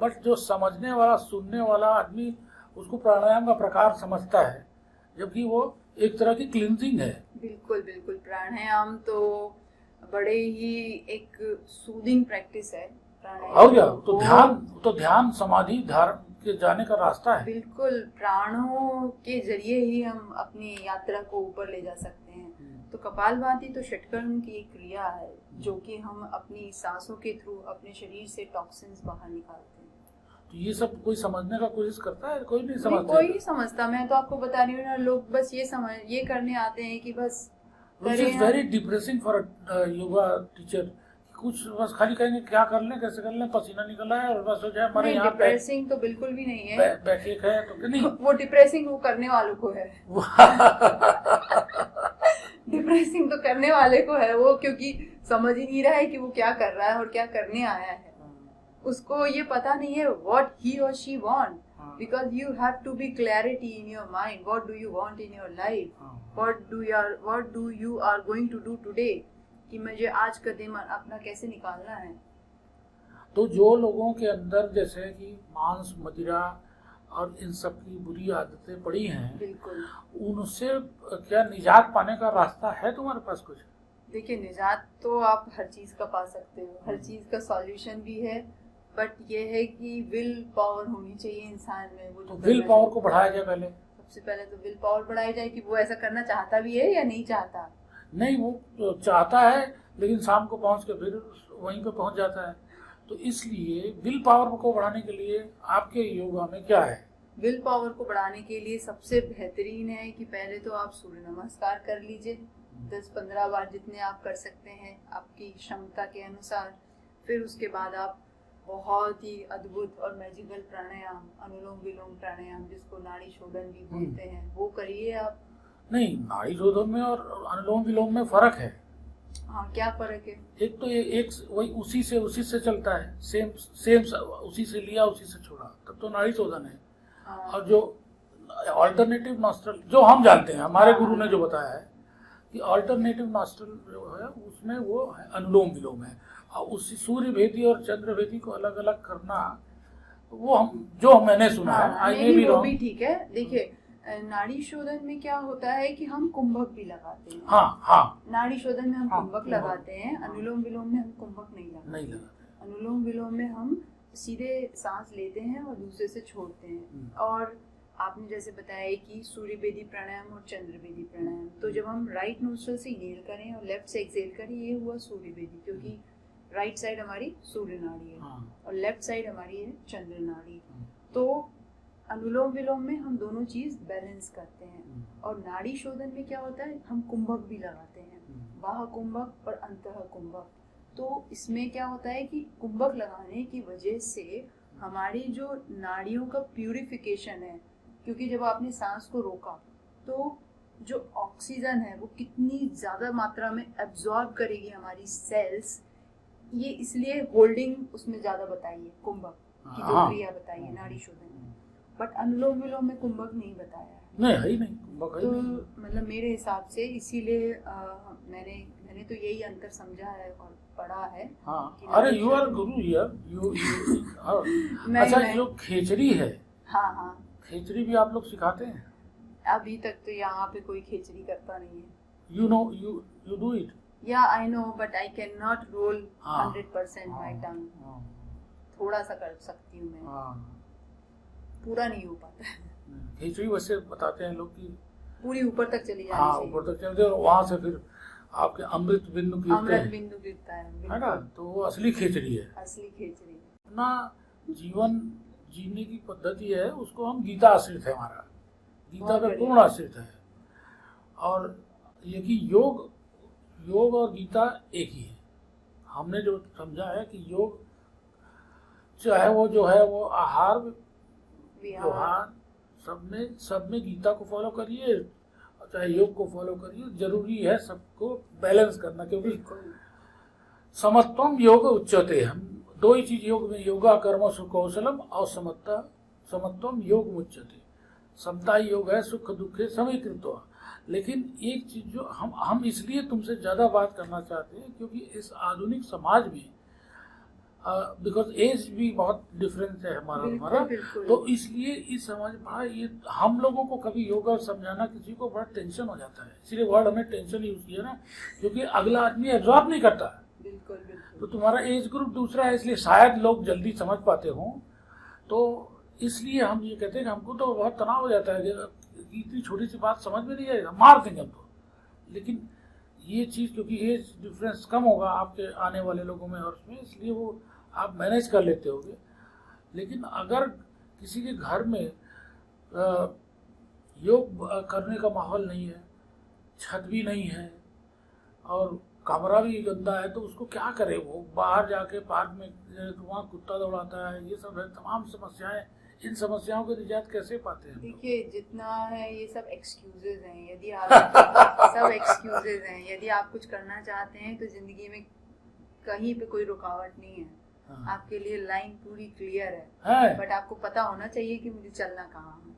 But जो समझने वाला, सुनने वाला आदमी उसको प्राणायाम का प्रकार समझता है, जबकि वो एक तरह की क्लींजिंग है।
बिल्कुल बिल्कुल, प्राणायाम तो बड़े ही एक सूदिंग प्रैक्टिस है प्राणायाम।
और क्या, तो ध्यान समाधि धारण के जाने का रास्ता है।
बिल्कुल, प्राणों के जरिए ही हम अपनी यात्रा को ऊपर ले जा सकते हैं। तो कपालभाति तो षटकर्म की एक क्रिया है, जो कि हम अपनी सांसों के थ्रू अपने शरीर से टॉक्सिन्स बाहर निकालते हैं।
तो ये सब कोई समझने का कोशिश करता है? कोई नहीं
नहीं,
समझता।
कोई नहीं समझता। मैं तो आपको बता रही हूँ ना, लोग बस ये करने आते हैं कि बस
which is very depressing for yoga teacher. कुछ बस खाली कहेंगे क्या कर लें, कैसे कर लें, पसीना निकल रहा है और बस हो जाए हमारे यहाँ
डिप्रेसिंग तो बिल्कुल भी नहीं है।
बैक है तो नहीं।
वो डिप्रेसिंग वो करने वालों को है। डिप्रेसिंग तो करने वाले को है वो, क्योंकि समझ ही नहीं रहा है कि वो क्या कर रहा है और क्या करने आया है। उसको ये पता नहीं है what he or she want, because you have to be clarity in your mind. What do you want in your life? What do you are going to do today? कि मुझे आज का दिन अपना कैसे निकालना है।
तो जो लोगों के अंदर जैसे कि मांस मदिरा और इन सब की बुरी आदतें पड़ी हैं,
बिल्कुल,
उनसे क्या निजात पाने का रास्ता है तुम्हारे पास कुछ?
देखिए, निजात तो आप हर चीज का पा सकते हो, हर चीज का सॉल्यूशन भी है, बट ये है कि विल पावर होनी चाहिए इंसान में। वो
तो विल पावर को बढ़ाया जाए पहले।
सबसे पहले तो विल पावर बढ़ाई जाए कि वो ऐसा करना चाहता भी है या नहीं चाहता।
नहीं, वो तो चाहता है लेकिन शाम को पहुंच के फिर वहीं पे पहुंच जाता है। तो इसलिए विल पावर को बढ़ाने के लिए आपके योगा में क्या है?
विल पावर को बढ़ाने के लिए सबसे बेहतरीन है कि पहले तो आप सूर्य नमस्कार कर लीजिए 10-15 बार, जितने आप कर सकते हैं आपकी क्षमता के अनुसार। फिर उसके बाद आप बहुत ही अद्भुत और मैजिकल प्राणायाम, अनुलोम विलोम प्राणायाम, जिसको नाड़ी शोधन भी बोलते हैं, वो करिए आप।
नहीं, नाड़ी शोधन में और अनुलोम विलोम में फर्क है।
हाँ, क्या फर्क है? एक
तो एक वही उसी से चलता है, सेम उसी से लिया उसी से छोड़ा, तब तो नाड़ी शोधन है। और जो अल्टरनेटिव नॉस्ट्रल जो हम जानते हैं, हमारे गुरु ने जो बताया है कि अल्टरनेटिव नॉस्ट्रल जो है उसमें वो अनुलोम विलोम है। और उसी सूर्य भेदी और चंद्र भेदी को अलग अलग करना, वो मैंने सुना है।
नहीं, वो भी ठीक है। देखिए, नाड़ी शोधन में क्या होता है कि हम कुंभक भी लगाते हैं।
हाँ।
नाड़ी शोधन में हम कुंभक लगाते हैं, अनुलोम विलोम में हम कुंभक नहीं लगाते। अनुलोम विलोम में हम सीधे सांस लेते हैं और दूसरे से छोड़ते हैं। और आपने जैसे बताया कि सूर्य बेदी प्राणायाम और चंद्र बेदी प्राणायाम, तो जब हम राइट नोस्ट्रल से इनहेल करें और लेफ्ट से एक्सहेल करें, ये हुआ सूर्य बेदी, क्योंकि राइट साइड हमारी सूर्य नाड़ी है और लेफ्ट साइड हमारी है चंद्र नाड़ी। तो अनुलोम विलोम में हम दोनों चीज बैलेंस करते हैं। और नाड़ी शोधन में क्या होता है, हम कुंभक भी लगाते हैं, बाह्य कुंभक और अंतः कुंभक। तो इसमें क्या होता है कि कुंभक लगाने की वजह से हमारी जो नाड़ियों का प्यूरिफिकेशन है, क्योंकि जब आपने सांस को रोका तो जो ऑक्सीजन है वो कितनी ज्यादा मात्रा में एब्जॉर्ब करेगी हमारी सेल्स, ये इसलिए होल्डिंग उसमें ज्यादा बताई है, कुंभक की जो क्रिया बताई है नाड़ी शोधन में। बट अनुलोम विलोम में कुंभक नहीं बताया है।
नहीं, है ही नहीं कुंभक।
तो मतलब मेरे हिसाब से इसीलिए मैंने तो यही अंतर समझा है और पढ़ा है।
अरे यू आर गुरु यार, यू अच्छा, जो खेचड़ी है,
हाँ,
खेचड़ी भी आप लोग सिखाते हैं?
अभी तक तो यहाँ पे कोई खेचड़ी करता नहीं है।
You do it?
Yeah, I know, but I cannot roll 100% my tongue. थोड़ा सा कर सकती हूँ मैं, पूरा नहीं हो पाता है।
खिचड़ी वैसे बताते हैं लोग कि
पूरी ऊपर तक चली जानी चाहिए।
ऊपर तक चलते और वहाँ से फिर आपके अमृत बिंदु
गिरता है
ना, तो वो असली खिचड़ी है।
असली खिचड़ी
अपना जीवन जीने की पद्धति है, उसको हम गीता आश्रित है, हमारा गीता पे पूर्ण आश्रित है। और ये कि योग और गीता एक ही है। हमने जो समझा है कि योग चाहे वो जो है वो आहार व्यवहार सब में गीता को फॉलो करिए, चाहे योग को फॉलो करिए, जरूरी है सबको बैलेंस करना, क्योंकि समत्वम योग उच्यते। हम दो ही चीज योग में, योगा कर्म सुकौशलम और समत्वम योग मुच्यते। समता ही योग है, सुख दुखे समीकृत्वा। लेकिन एक चीज जो हम इसलिए तुमसे ज्यादा बात करना चाहते हैं क्योंकि इस आधुनिक समाज में बिकॉज एज भी बहुत डिफरेंस है हमारा, तो इसलिए इस समाज बड़ा ये हम लोगों को कभी योगा समझाना किसी को बड़ा टेंशन हो जाता है। इसलिए वर्ड हमने टेंशन यूज किया ना, क्योंकि अगला आदमी एब्जॉर्ब नहीं करता है।
बिल्कुल।
तो तुम्हारा एज ग्रुप दूसरा है, इसलिए शायद लोग जल्दी समझ पाते हों। तो इसलिए हम ये कहते हैं कि हमको तो बहुत तनाव हो जाता है कि इतनी छोटी सी बात समझ में नहीं आएगा, मार देंगे हमको। लेकिन ये चीज़ क्योंकि एज डिफरेंस कम होगा आपके आने वाले लोगों में और उसमें, इसलिए वो आप मैनेज कर लेते होगे। लेकिन अगर किसी के घर में योग करने का माहौल नहीं है, छत भी नहीं है और कमरा भी गंदा है, तो उसको क्या करे? वो बाहर जाके पार्क में वहाँ कुत्ता दौड़ाता है, ये सब है, तमाम समस्याएं। इन समस्याओं के निजात कैसे पाते हैं?
देखिए, जितना है ये सब एक्सक्यूजेज हैं। यदि आप सब एक्सक्यूजेज हैं। यदि आप कुछ करना चाहते हैं तो जिंदगी में कहीं पे कोई रुकावट नहीं है।
हाँ।
आपके लिए लाइन पूरी क्लियर
है।
है, बट आपको पता होना चाहिए कि मुझे चलना कहाँ है।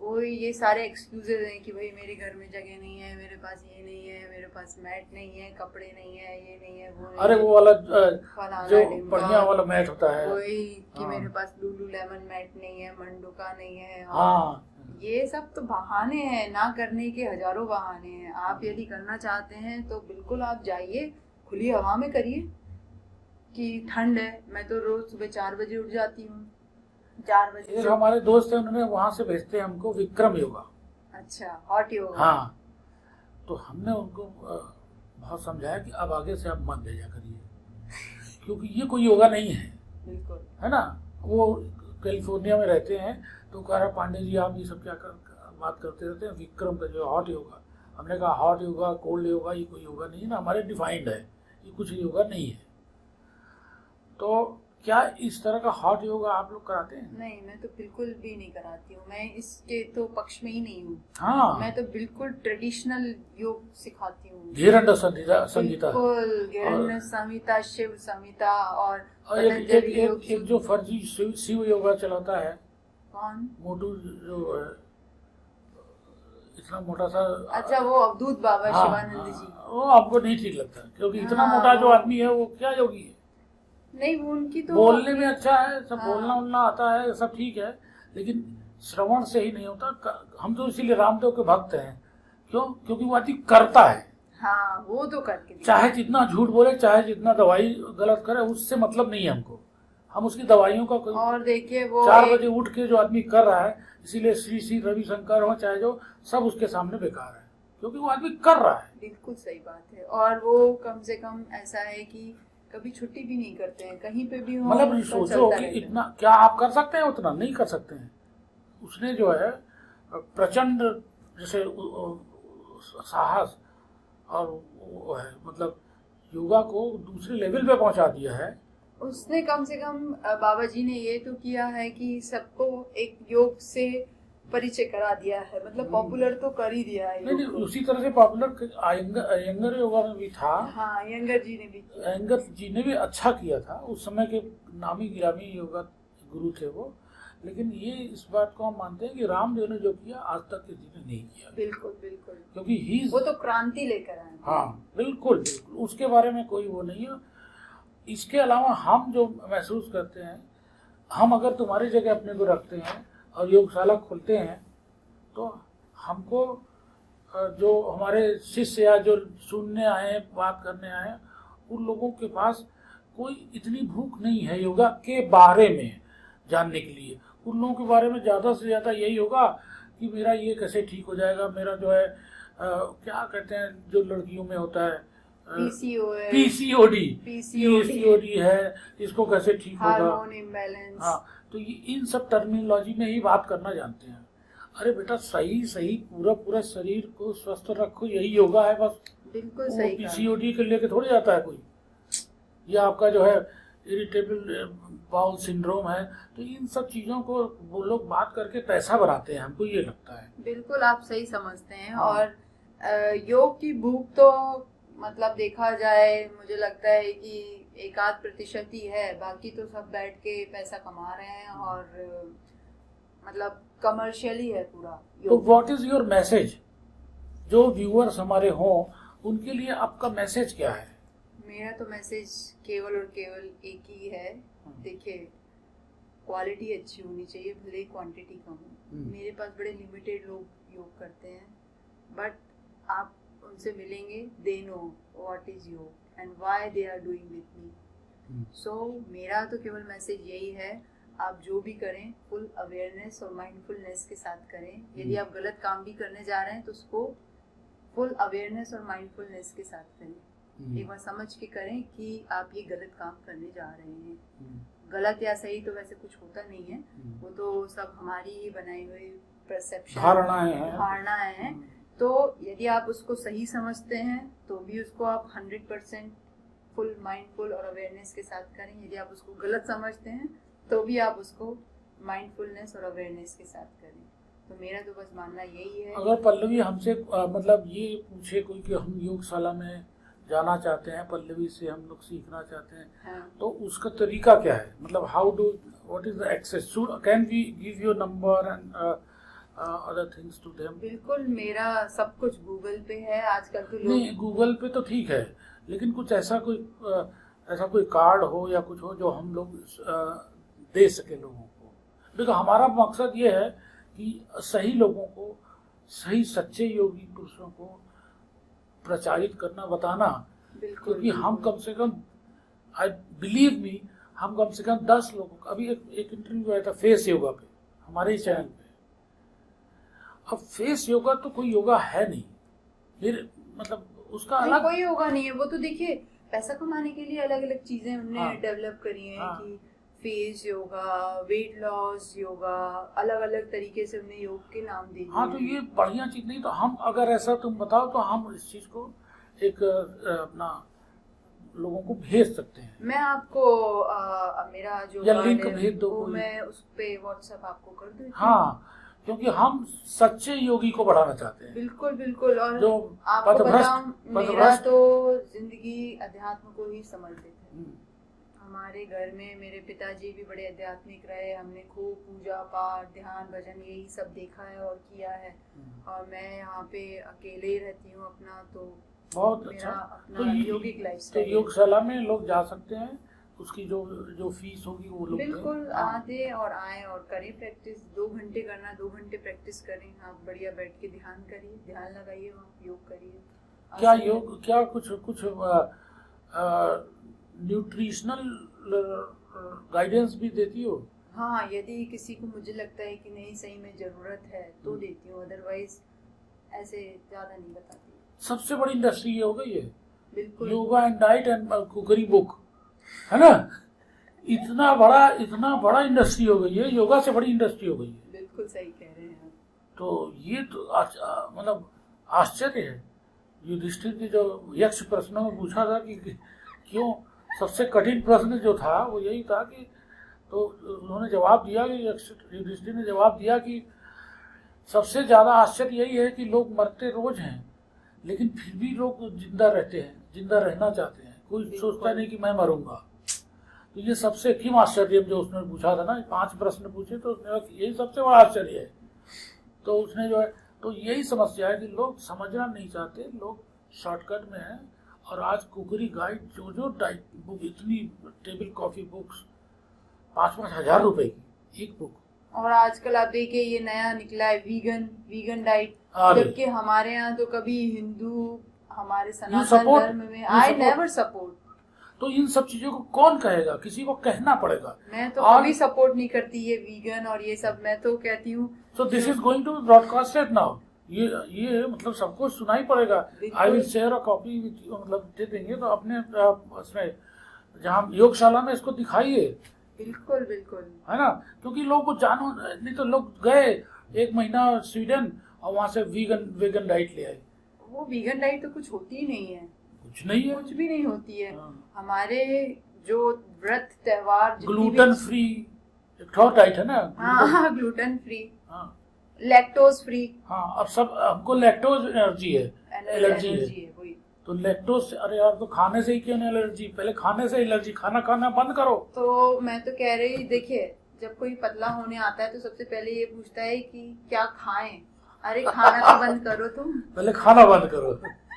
कोई ये सारे एक्सक्यूजेज हैं कि भाई मेरे घर में जगह नहीं है, मेरे पास ये नहीं है, मेरे पास मैट नहीं है, कपड़े नहीं है, ये नहीं है, वो नहीं
अरे
है,
वो वाला
फलाना
जो
ढिमका,
बढ़िया वाला मैट होता है,
कोई कि
हाँ।
मेरे पास लूलू लेमन मैट नहीं है, मंडुका नहीं है।
हाँ,
ये सब तो बहाने हैं, ना करने के हजारों बहाने हैं। आप यदि करना चाहते हैं तो बिल्कुल आप जाइए, खुली हवा में करिए। कि ठंड है, मैं तो रोज सुबह 4 बजे उठ जाती हूँ। 4 बजे
एक हमारे दोस्त हैं, उन्होंने वहां से भेजते हैं हमको विक्रम योगा।
अच्छा, हॉट योगा।
हाँ, तो हमने उनको बहुत समझाया कि अब आगे से आप मत भेजा करिए, क्योंकि ये कोई योगा नहीं है।
बिल्कुल,
है ना? वो कैलिफोर्निया में रहते हैं, तो कह रहा पांडे जी आप ये सब क्या बात करते रहते हैं, विक्रम का जो हॉट योगा। हमने कहा हॉट योगा, कोल्ड योगा, ये कोई योगा नहीं है ना, हमारे डिफाइंड है, ये कुछ योगा नहीं है। तो क्या इस तरह का हॉट योगा आप लोग कराते हैं?
नहीं, मैं तो बिल्कुल भी नहीं कराती हूँ। मैं इसके तो पक्ष में ही नहीं हूँ।
हाँ,
मैं तो बिल्कुल ट्रेडिशनल योग सिखाती हूँ।
घेरंड संहिता
बिल्कुल, घेरंड संहिता, शिव संहिता और
एक जो फर्जी शिव योगा चलाता है,
कौन?
मोटू जो है, इतना मोटा सा।
अच्छा, वो अवधूत बाबा
हाँ,
शिवानंद जी।
वो आपको नहीं ठीक लगता, क्योंकि इतना
हाँ,
मोटा जो आदमी है वो क्या योगी है?
नहीं, वो उनकी तो
बोलने में अच्छा है, सब
हाँ।
बोलना उलना आता है, सब ठीक है, लेकिन श्रवण से ही नहीं होता। हम तो इसीलिए रामदेव के भक्त हैं। क्यों? क्योंकि वो आदमी करता है।
हाँ, वो तो करके दिखा।
चाहे जितना झूठ बोले, चाहे जितना दवाई गलत करे, उससे मतलब नहीं है हमको। हम उसकी दवाइयों का कोई
और देखिए वो
4 बजे उठ के जो आदमी कर रहा है, इसीलिए श्री रविशंकर हो चाहे जो, सब उसके सामने बेकार है, क्योंकि वो आदमी कर रहा है।
बिल्कुल सही बात है। और वो कम से कम ऐसा है कि कभी छुट्टी भी नहीं करते हैं, कहीं पे भी हो
मतलब
उनका
सोचो
चलता
कि
रहता है।
इतना क्या आप कर सकते हैं? उतना नहीं कर सकते हैं। उसने जो है प्रचंड जैसे साहस और वो है, मतलब योगा को दूसरे लेवल पे पहुंचा दिया है।
उसने कम से कम बाबा जी ने ये तो किया है कि सबको एक योग से परिचय करा दिया है, मतलब पॉपुलर तो कर ही दिया है
नहीं नहीं,
योग को।
उसी तरह से पॉपुलर अयंगर योगा में भी था।
हाँ, यंगर जी ने भी किया।
अयंगर जी ने भी अच्छा किया था, उस समय के नामी गिरामी योगा गुरु थे वो। लेकिन ये इस बात को हम मानते हैं कि रामदेव ने जो किया आज तक किसी ने नहीं किया।
बिल्कुल बिल्कुल,
क्योंकि
वो तो क्रांति लेकर आए।
हाँ, बिल्कुल बिल्कुल, उसके बारे में कोई वो नहीं है। इसके अलावा हम जो महसूस करते हैं, हम अगर तुम्हारी जगह अपने को रखते हैं और योगशाला खोलते हैं, तो हमको जो हमारे शिष्य या जो सुनने आए, बात करने आए, उन लोगों के पास कोई इतनी भूख नहीं है योगा के बारे में जानने के लिए। उन लोगों के बारे में ज़्यादा से ज़्यादा यही होगा कि मेरा ये कैसे ठीक हो जाएगा, मेरा जो है क्या कहते हैं जो लड़कियों में होता है, पीसीओडी है, इसको कैसे ठीक होगा,
हार्मोन इम्बैलेंस।
हाँ, तो ये इन सब टर्मिनोलॉजी में ही बात करना जानते हैं। अरे बेटा, सही सही पूरा शरीर को स्वस्थ रखो, यही योगा है बस।
बिल्कुल सही।
पीसीओडी के लेके थोड़ी जाता है कोई। ये आपका जो है इरिटेबल बाउल सिंड्रोम है, तो इन सब चीजों को वो लोग बात करके पैसा बनाते हैं, हमको ये लगता है।
बिल्कुल आप सही समझते हैं।
हाँ।
और योग की भूख तो मतलब देखा जाए, मुझे लगता है कि 1-8% ही है, बाकी तो सब बैठ के पैसा कमा रहे हैं और मतलब कमर्शियली है पूरा।
तो व्हाट इज योर मैसेज? जो व्यूअर्स हमारे हों उनके लिए आपका मैसेज क्या है?
मेरा तो मैसेज केवल और केवल एक ही है। देखिए, क्वालिटी अच्छी होनी चाहिए, भले क्वांटिटी कम हो। मेरे पास बड़े लिमिटेड लोग योग करते हैं, बट आप उनसे मिलेंगे, they know what is yoga and why they are doing with me. So मेरा तो केवल मैसेज यही है, आप जो भी करें फुल अवेयरनेस और माइंडफुलनेस के साथ करें। यदि आप गलत काम भी करने जा रहे हैं तो उसको फुल अवेयरनेस और माइंडफुलनेस के साथ करें। एक बार समझ के करें कि आप ये गलत काम करने जा रहे हैं। गलत या सही तो वैसे कुछ होता नहीं है, वो तो सब हमारी ही बनाई हुई परसेप्शन, धारणाएं हैं। तो यदि आप उसको सही समझते हैं तो भी उसको आप 100% फुल माइंडफुल और अवेयरनेस के साथ करें। यदि आप उसको गलत समझते हैं तो भी आप उसको माइंडफुलनेस और अवेयरनेस के साथ करें। तो मेरा तो बस मानना यही है।
अगर पल्लवी हमसे मतलब ये पूछे कोई कि हम योगशाला में जाना चाहते हैं, पल्लवी से हम लोग सीखना चाहते हैं,
हाँ।
तो उसका तरीका क्या है? मतलब how do, what is the access, can we give your number and other things to them?
बिल्कुल, मेरा सब कुछ गूगल पे है आजकल तो लोग।
नहीं, गूगल पे तो ठीक है, लेकिन कुछ ऐसा कोई कार्ड हो या कुछ हो जो हम लोग दे सके लोगों को। देखो, हमारा मकसद ये है कि सही लोगों को, सही सच्चे योगी पुरुषों को प्रचारित करना, बताना। क्योंकि हम कम से कम, आई बिलीव मी, हम कम से कम 10 लोगों का, अभी एक इंटरव्यू आया था फेस योगा पे हमारे ही चैनल पे। अब फेस योगा तो कोई योगा है नहीं, फिर मतलब उसका अलग
कोई योगा नहीं है। वो तो देखिए, पैसा कमाने के लिए अलग अलग चीजें उन्होंने डेवलप करी हैं कि face yoga, weight loss yoga, अलग अलग तरीके से उन्हें योग के नाम दे दिए।
तो ये बढ़िया चीज नहीं। तो हम, अगर ऐसा तुम बताओ तो हम इस चीज को एक अपना लोगों को भेज सकते हैं।
मैं आपको मेरा जो
या लिंक भेज दो,
वो मैं उस पे व्हाट्सएप आपको कर दूँ।
हाँ, क्योंकि हम सच्चे योगी को बढ़ाना चाहते हैं।
बिल्कुल बिल्कुल। और
जो
आपको बताऊं, मेरा तो जिंदगी अध्यात्म को ही समझते थे। हमारे घर में मेरे पिताजी भी बड़े आध्यात्मिक रहे। हमने खूब पूजा पाठ, ध्यान, भजन यही सब देखा है और किया है। और मैं यहाँ पे अकेले ही रहती हूँ अपना, तो
बहुत
मेरा
अच्छा।
अपना योगिक लाइफस्टाइल।
तो योगशाला में लोग जा सकते हैं, उसकी जो फीस होगी वो लोग
बिल्कुल आते और आए और करें प्रैक्टिस। 2 घंटे करना, 2 घंटे प्रैक्टिस करें। आप बढ़िया बैठ के ध्यान करिए, ध्यान लगाइए, वहाँ योग करिए।
क्या योग, क्या कुछ न्यूट्रिशनल गाइडेंस भी देती हो?
हाँ, यदि किसी को मुझे लगता है कि नहीं सही में जरूरत है तो देती हूँ, अदरवाइज ऐसे ज्यादा नहीं बताती।
सबसे बड़ी इंडस्ट्री ये हो गई है।
बिल्कुल,
yoga and diet and cookery book, है ना? इतना बड़ा इंडस्ट्री हो गई है, योगा से बड़ी इंडस्ट्री हो गई है।
बिल्कुल सही कह रहे हैं।
तो ये तो मतलब आश्चर्य है। युधिष्ठिर की जो यक्ष प्रश्नों में पूछा था कि क्यों, सबसे कठिन प्रश्न जो था वो यही था कि, तो उन्होंने जवाब दिया कि युधिष्ठिर ने जवाब दिया कि सबसे ज्यादा आश्चर्य यही है कि लोग मरते रोज हैं, लेकिन फिर भी लोग जिंदा रहते हैं, जिंदा रहना चाहते हैं। कोई सोचता नहीं कि मैं मरूंगा। तो ये सबसे क्यों आश्चर्य, जो उसने पूछा था ना, 5 प्रश्न पूछे, तो यही सबसे बड़ा आश्चर्य है। तो उसने जो है, तो यही समस्या है कि लोग समझना नहीं चाहते, लोग शॉर्टकट में हैं। और आज कुकरी गाइड, जो डाइट बुक, इतनी टेबल कॉफी बुक्स 5-5 हजार रुपए की एक बुक।
और आजकल आप देखिए ये नया निकला है वीगन डाइट, जबकि हमारे यहाँ तो कभी हिंदू, हमारे सनातन धर्म में आई नेवर सपोर्ट।
तो इन सब चीजों को कौन कहेगा? किसी को कहना पड़ेगा।
मैं तो कभी सपोर्ट नहीं करती ये वीगन और ये सब। मैं तो कहती हूँ
so this is going to broadcasted now. ये मतलब सबको सुनाई पड़ेगा। I will share a copy with you, मतलब दे देंगे तो अपने उसमें, जहाँ योगशाला में इसको दिखाइए।
बिल्कुल बिल्कुल,
है ना? क्योंकि लोग को जानो नहीं, तो लोग गए 1 महीना स्वीडन और वहां से वेगन डाइट ले आए।
वो वीगन डाइट तो कुछ होती ही नहीं है।
कुछ नहीं है,
कुछ भी नहीं होती है। हमारे जो व्रत त्योहार,
ग्लूटेन फ्री एक और डाइट है ना।
हाँ, ग्लूटेन फ्री,
हाँ,
लैक्टोज फ्री।
हाँ, अब सब हमको लैक्टोज एलर्जी है।
वही
तो लैक्टोज, अरे यार, तो खाने से ही क्यों नहीं एलर्जी? पहले खाने से एलर्जी, खाना बंद करो।
तो मैं तो कह रही, देखिए, जब कोई पतला होने आता है तो सबसे पहले ये पूछता है कि क्या खाएं। अरे खाना तो बंद करो तुम, पहले
खाना बंद करो।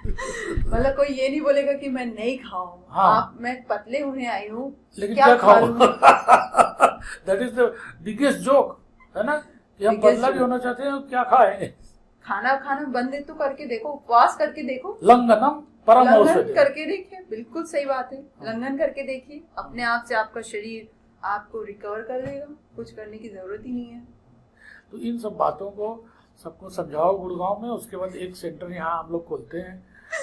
मतलब कोई ये नहीं बोलेगा कि मैं नहीं खाऊं। हाँ, मैं पतले होने आई हूँ,
लेकिन क्या खाऊं? That is the biggest joke, है ना, कि हम पतला भी होना चाहते हैं, क्या खाएं?
खाना बंद तो करके देखो, उपवास करके देखो,
लंघनम परम
लंघन करके देखिए। बिल्कुल सही बात है, लंघन करके देखिए, अपने आप से आपका शरीर आपको रिकवर कर लेगा। कुछ करने की जरूरत ही नहीं है।
तो इन सब बातों को सबको समझाओ गुड़गांव में। उसके बाद एक सेंटर यहाँ हम लोग खोलते हैं।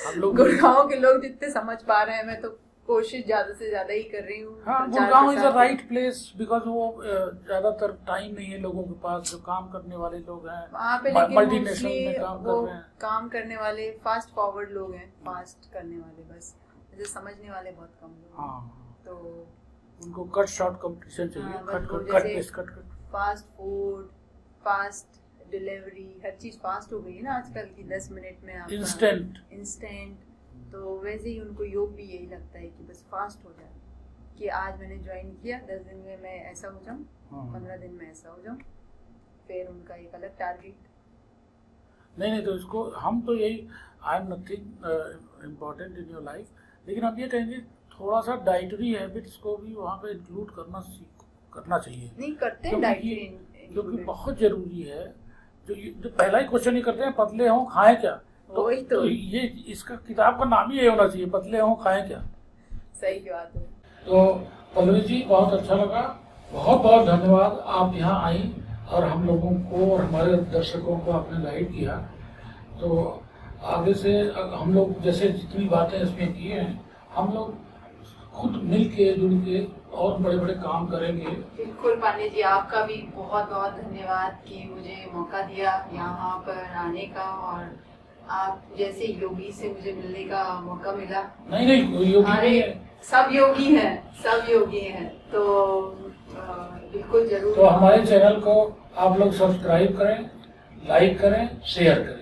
हम लोग
गुड़गांव के लोग जितने समझ पा रहे हैं, मैं तो कोशिश ज्यादा से ज्यादा ही कर रही हूँ।
हाँ,
प्रचार
गुड़गांव इज अ
प्रसार
राइट प्लेस बिकॉज वो ज्यादातर टाइम नहीं है लोगों के पास, जो काम करने वाले लोग हैं
वहाँ पे, लेकिन
मल्टीनेशनल
मोस्टली
में काम कर
वो
रहे हैं।
काम करने वाले फास्ट फॉरवर्ड लोग हैं, फास्ट करने वाले, बस ऐसे समझने वाले बहुत कम लोग हैं।
हाँ,
तो
उनको कट शॉर्ट कंपटीशन चाहिए,
हाँ,
कट
बस वो
कट कट
जैसे
paste cut cut.
Fast food, fast delivery, हर चीज फास्ट हो गई है ना आजकल की, 10 मिनट में आप इंस्टेंट। तो वैसे ही उनको योग भी यही लगता है कि बस फास्ट हो जाए, कि आज मैंने ज्वाइन किया, 10 दिन में मैं ऐसा हो जाऊँ, 15 दिन में ऐसा हो जाऊँ, फिर उनका एक अलग टारगेट।
नहीं, तो इसको हम तो यही, I am nothing important in your life, लेकिन हम ये कहेंगे थोड़ा सा डाइटरी हैबिट्स को भी वहाँ पे इंक्लूड करना चाहिए।
नहीं करते हैं डाइटरी,
क्योंकि बहुत जरूरी है। जो पहला ही क्वेश्चन ही करते हैं, पतले हों खाएं क्या, तो ये इसका किताब का नाम ही ये होना चाहिए, पतले हों खाएं क्या।
सही बात है।
तो पल्लवी जी, बहुत अच्छा लगा, बहुत बहुत धन्यवाद, आप यहाँ आई और हम लोगों को और हमारे दर्शकों को आपने गाइड किया। तो आगे से हम लोग जैसे जितनी बातें इसमें की हैं, हम लोग खुद मिल के जुड़ के और बड़े बड़े काम करेंगे।
बिल्कुल पांडे जी, आपका भी बहुत बहुत धन्यवाद कि मुझे मौका दिया यहाँ पर आने का, और आप जैसे योगी से मुझे मिलने का मौका मिला।
नहीं, योगी नहीं है,
सब योगी हैं, तो बिल्कुल जरूर।
तो हमारे चैनल को आप लोग सब्सक्राइब करें, लाइक करें, शेयर करें।